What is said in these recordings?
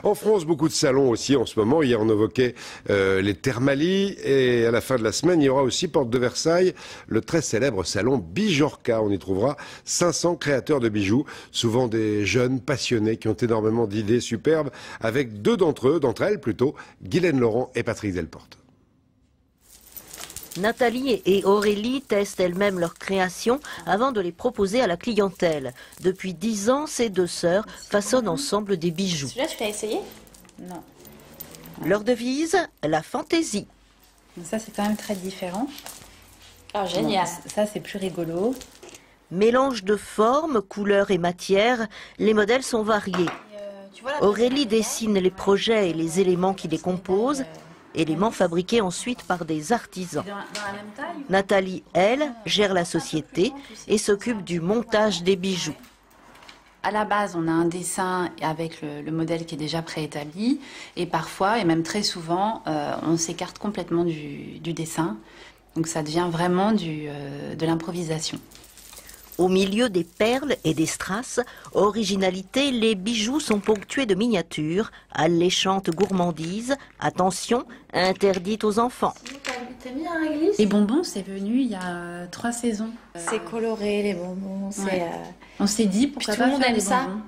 En France, beaucoup de salons aussi en ce moment. Hier, on évoquait les Thermalies. Et à la fin de la semaine, il y aura aussi, porte de Versailles, le très célèbre salon Bijorka. On y trouvera 500 créateurs de bijoux, souvent des jeunes passionnés qui ont énormément d'idées superbes, avec deux d'entre elles plutôt, Guylaine Laurent et Patrick Delporte. Nathalie et Aurélie testent elles-mêmes leurs créations avant de les proposer à la clientèle. Depuis 10 ans, ces deux sœurs façonnent ensemble des bijoux. Celui-là, tu l'as essayé? Non. Leur devise, la fantaisie. Ça, c'est quand même très différent. Oh, génial. Bon, ça, c'est plus rigolo. Mélange de formes, couleurs et matières, les modèles sont variés. Aurélie dessine les projets et les éléments qui les composent, éléments fabriqués ensuite par des artisans. Nathalie, elle, gère la société et s'occupe du montage des bijoux. À la base, on a un dessin avec le modèle qui est déjà préétabli. Et parfois, et même très souvent, on s'écarte complètement du dessin. Donc ça devient vraiment de l'improvisation. Au milieu des perles et des strass, originalité, les bijoux sont ponctués de miniatures, alléchantes gourmandises, attention, interdites aux enfants. T'as mis un réglisse? Les bonbons, c'est venu il y a 3 saisons. C'est coloré, les bonbons. Ouais. On s'est dit, pourquoi tout le pas monde faire aime des ça. bonbons.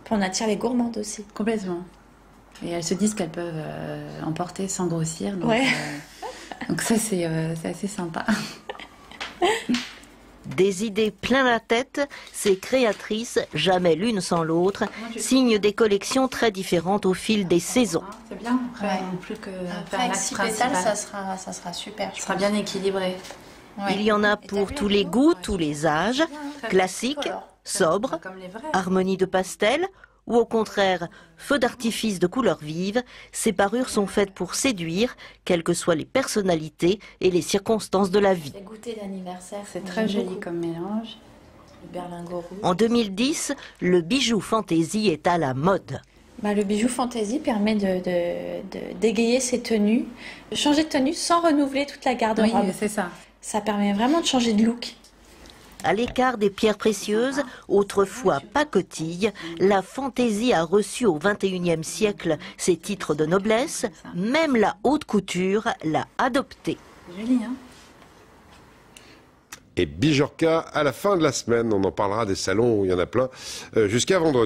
Puis on attire les gourmandes aussi. Complètement. Et elles se disent qu'elles peuvent emporter sans grossir. Donc, ouais. Donc ça, c'est assez sympa. Des idées plein la tête, ces créatrices, jamais l'une sans l'autre, signent des collections très différentes au fil des saisons. C'est bien, après, non plus que faire avec l'axe 6 pétales, principal. ça sera super. Ça sera bien équilibré. Ouais. Il y en a pour tous les goûts, tous les âges, classiques, sobres, Comme les vrais. harmonie de pastel, ou au contraire, feu d'artifice de couleurs vives. Ces parures sont faites pour séduire, quelles que soient les personnalités et les circonstances de la vie. Les goûters d'anniversaire, C'est très joli comme mélange. Le berlingot rouge. En 2010, le bijou fantaisie est à la mode. Le bijou fantaisie permet d'égayer ses tenues, de changer de tenue sans renouveler toute la garde-robe. Oui, c'est ça. Ça permet vraiment de changer de look. À l'écart des pierres précieuses, autrefois pacotille, la fantaisie a reçu au XXIe siècle ses titres de noblesse, même la haute couture l'a adopté. Joli, hein? Et Bijorka à la fin de la semaine. On en parlera des salons où il y en a plein jusqu'à vendredi.